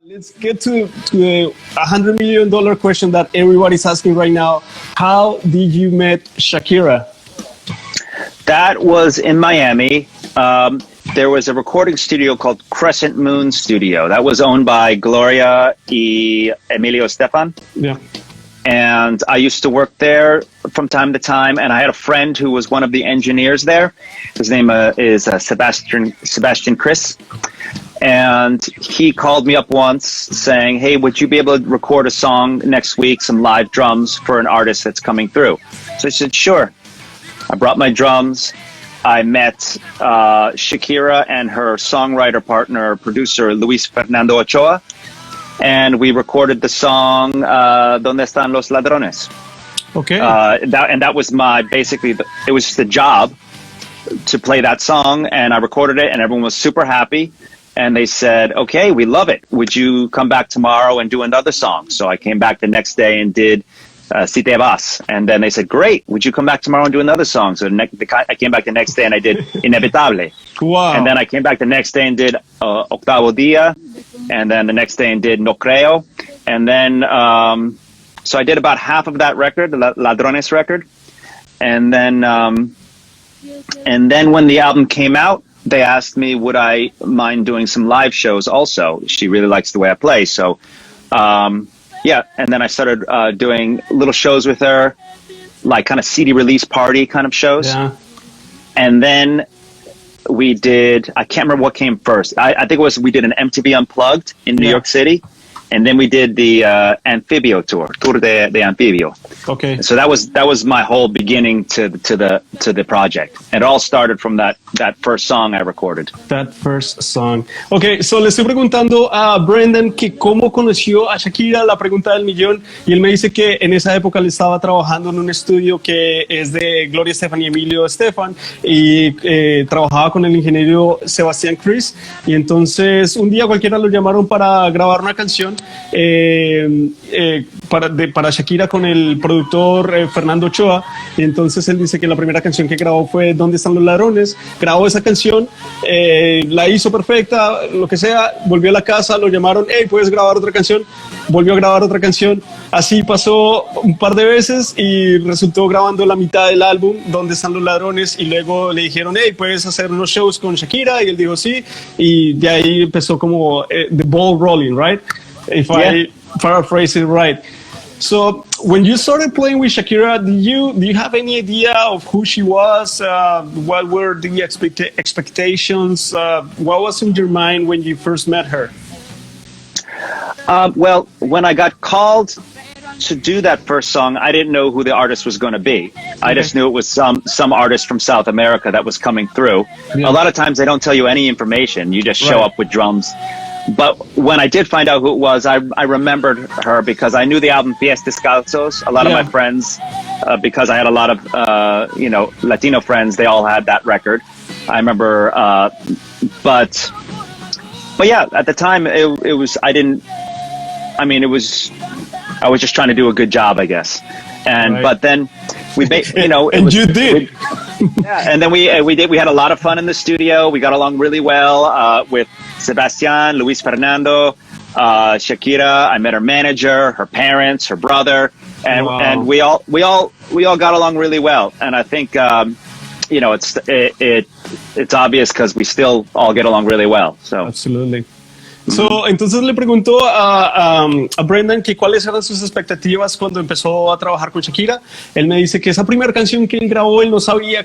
Let's get to the $100 million question that everybody's asking right now. How did you meet Shakira? That was in Miami. There was a recording studio called Crescent Moon Studio that was owned by Gloria y Emilio Estefan. Yeah. And I used to work there from time to time, and I had a friend who was one of the engineers there. His name is Sebastian Chris. And he called me up once saying, hey, would you be able to record a song next week, some live drums for an artist that's coming through? So I said, sure. I brought my drums. I met Shakira and her songwriter partner, producer, Luis Fernando Ochoa. And we recorded the song, Donde Están los Ladrones? Okay. That was it was just a job to play that song. And I recorded it and everyone was super happy. And they said, okay, we love it. Would you come back tomorrow and do another song? So I came back the next day and did Si Te Vas. And then they said, great, would you come back tomorrow and do another song? So I came back the next day and I did Inevitable. Wow. And then I came back the next day and did Octavo Dia. And then the next day and did No Creo. And then, so I did about half of that record, the Ladrones record. And then when the album came out, they asked me, would I mind doing some live shows also? She really likes the way I play. So, yeah. And then I started doing little shows with her, like kind of CD release party kind of shows. Yeah. And then we did, I can't remember what came first. I think we did an MTV Unplugged in New York City. And then we did the Amphibio Tour de Amphibio. Okay. So that was my whole beginning to the project. It all started from that first song I recorded. That first song. Okay, so le estoy preguntando a Brendan que cómo conoció a Shakira, la pregunta del millón, y él me dice que en esa época le estaba trabajando en un estudio que es de Gloria Estefan y Emilio Estefan, y trabajaba con el ingeniero Sebastián Chris, y entonces un día cualquiera lo llamaron para grabar una canción para Shakira con el productor Fernando Ochoa, y entonces él dice que la primera canción que grabó fue ¿Dónde están los ladrones? Grabó esa canción, la hizo perfecta, lo que sea, volvió a la casa, lo llamaron, hey, ¿puedes grabar otra canción? Volvió a grabar otra canción, así pasó un par de veces y resultó grabando la mitad del álbum ¿Dónde están los ladrones? Y luego le dijeron, hey, ¿puedes hacer unos shows con Shakira? Y él dijo sí, y de ahí empezó como the ball rolling, right? If I paraphrase it right. So when you started playing with Shakira, do you have any idea of who she was? What were the expectations? What was in your mind when you first met her? Well, when I got called to do that first song, I didn't know who the artist was going to be. Okay. I just knew it was some artist from South America that was coming through. Yeah. A lot of times they don't tell you any information. You just show up with drums. But when I did find out who it was, I remembered her because I knew the album Pies Descalzos. A lot of my friends, because I had a lot of, Latino friends, they all had that record. I remember, but yeah, at the time I was just trying to do a good job, I guess. But then we made, and you did. And then we had a lot of fun in the studio. We got along really well with Sebastian, Luis Fernando, Shakira. I met her manager, her parents, her brother, and we all got along really well. And I think it's obvious because we still all get along really well. So absolutely. So, entonces le preguntó a Brendan que cuáles eran sus expectativas cuando empezó a trabajar con Shakira. Él me dice que esa primera canción que él grabó, él no sabía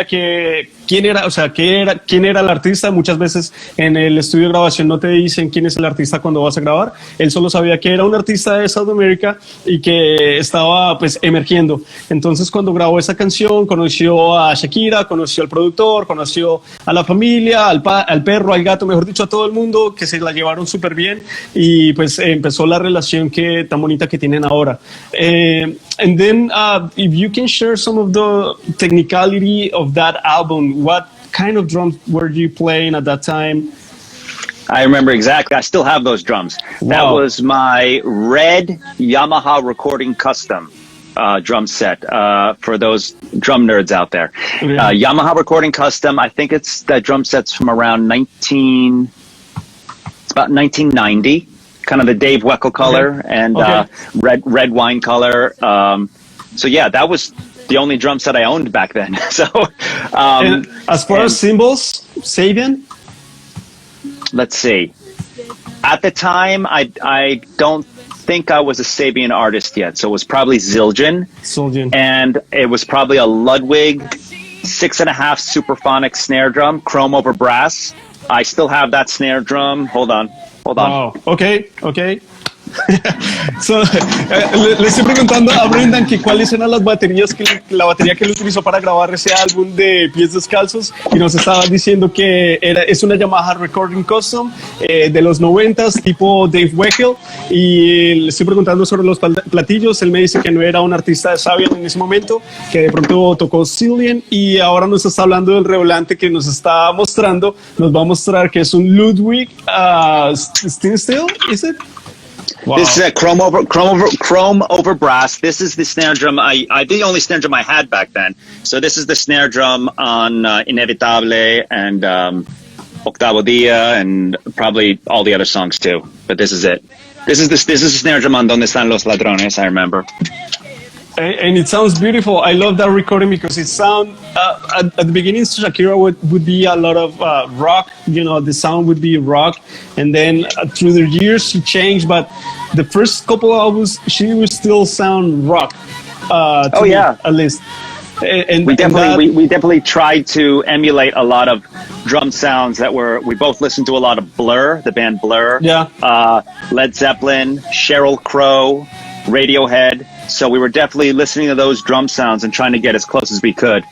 quién era el artista. Muchas veces en el estudio de grabación no te dicen quién es el artista cuando vas a grabar. Él solo sabía que era un artista de Sudamérica y que estaba pues emergiendo. Entonces cuando grabó esa canción conoció a Shakira, conoció al productor, conoció a la familia, al perro, al gato, mejor dicho a todo el mundo, que se la llevaron súper bien y pues empezó la relación tan bonita que tienen ahora. And then if you can share some of the technicality of that album, what kind of drums were you playing at that time? I remember exactly. I still have those drums. Wow. That was my red Yamaha Recording Custom drum set for those drum nerds out there. Yeah. Yamaha Recording Custom. I think that drum set's from around about 1990, kind of the Dave Weckl color and red wine color. So yeah, that was the only drum set I owned back then. So, and as far as cymbals, Sabian? Let's see. At the time, I don't think I was a Sabian artist yet, so it was probably Zildjian. And it was probably a Ludwig 6.5 superphonic snare drum, chrome over brass. I still have that snare drum. Hold on. Wow. Okay. So, le estoy preguntando a Brendan que cuáles eran las baterías la batería que él utilizó para grabar ese álbum de Pies Descalzos, y nos estaba diciendo que es una Yamaha Recording Custom de los 90s tipo Dave Weckl, y le estoy preguntando sobre los platillos. Él me dice que no era un artista de Sabian en ese momento, que de pronto tocó Zildjian, y ahora nos está hablando del revolante que nos está mostrando. Nos va a mostrar que es un Ludwig Steel, ¿is it? Wow. This is a chrome over brass. This is the snare drum. The only snare drum I had back then. So this is the snare drum on Inevitable and Octavo Dia and probably all the other songs too. But this is it. This is the snare drum on Donde Están los Ladrones, I remember. And it sounds beautiful. I love that recording because it sounds, at the beginning, Shakira would be a lot of rock, the sound would be rock. And then through the years, she changed. But the first couple of albums, she would still sound rock. Me, at least. And we definitely tried to emulate a lot of drum sounds we both listened to a lot of Blur, the band Blur. Yeah. Led Zeppelin, Sheryl Crow, Radiohead. So we were definitely listening to those drum sounds and trying to get as close as we could.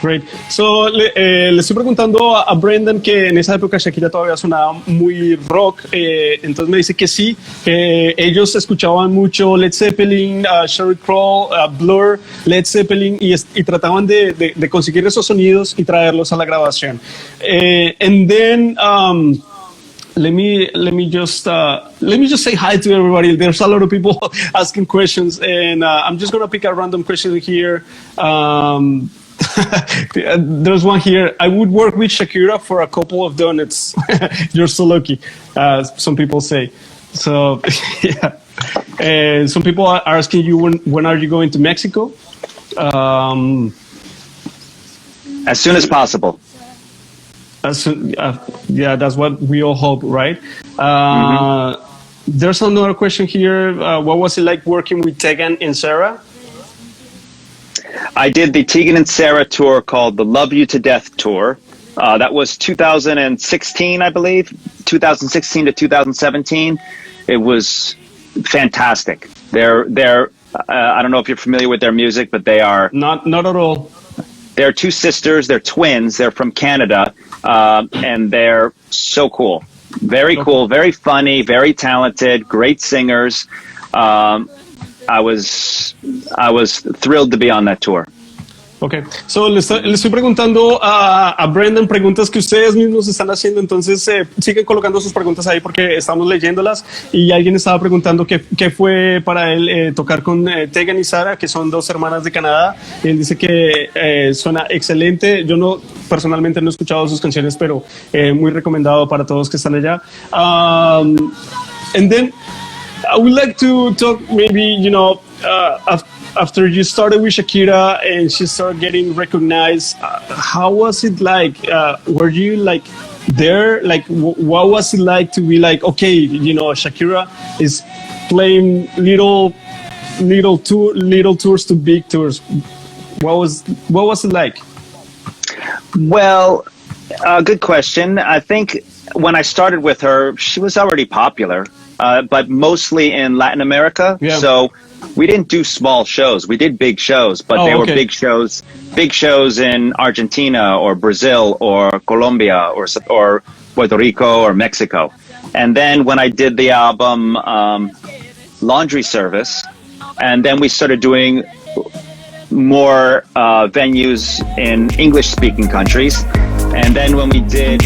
Great. So, le estoy preguntando a Brendan que en esa época Shakira todavía sonaba muy rock. Entonces me dice que sí, que ellos escuchaban mucho Led Zeppelin, Sheryl Crow, Blur, Led Zeppelin, y trataban de conseguir esos sonidos y traerlos a la grabación. And then let me just say hi to everybody. There's a lot of people asking questions, and I'm just gonna pick a random question here. There's one here. I would work with Shakira for a couple of donuts. You're so lucky. Some people say. So yeah. And some people are asking you when are you going to Mexico? As soon as possible. Yeah, that's what we all hope, right? There's another question here. What was it like working with Tegan and Sarah? I did the Tegan and Sarah tour called the Love You to Death tour. That was 2016, I believe, 2016 to 2017. It was fantastic. They're I don't know if you're familiar with their music, but they are not at all. They're two sisters. They're twins. They're from Canada, and they're so cool. Very cool. Very funny. Very talented. Great singers. I was thrilled to be on that tour. Ok, so le estoy preguntando a Brendan preguntas que ustedes mismos están haciendo, entonces siguen colocando sus preguntas ahí porque estamos leyéndolas, y alguien estaba preguntando qué fue para él tocar con Tegan y Sarah, que son dos hermanas de Canadá, y él dice que suena excelente. Yo personalmente no he escuchado sus canciones, pero muy recomendado para todos que están allá. And then I would like to talk maybe, after you started with Shakira and she started getting recognized, how was it like? Were you like there? Like, what was it like to be like, okay, Shakira is playing little tours to big tours? What was it like? Well, good question. I think when I started with her, she was already popular, but mostly in Latin America. Yeah. So we didn't do small shows. We did big shows, but they were big shows in Argentina or Brazil or Colombia or Puerto Rico or Mexico. And then when I did the album Laundry Service, and then we started doing more venues in English-speaking countries. And then when we did...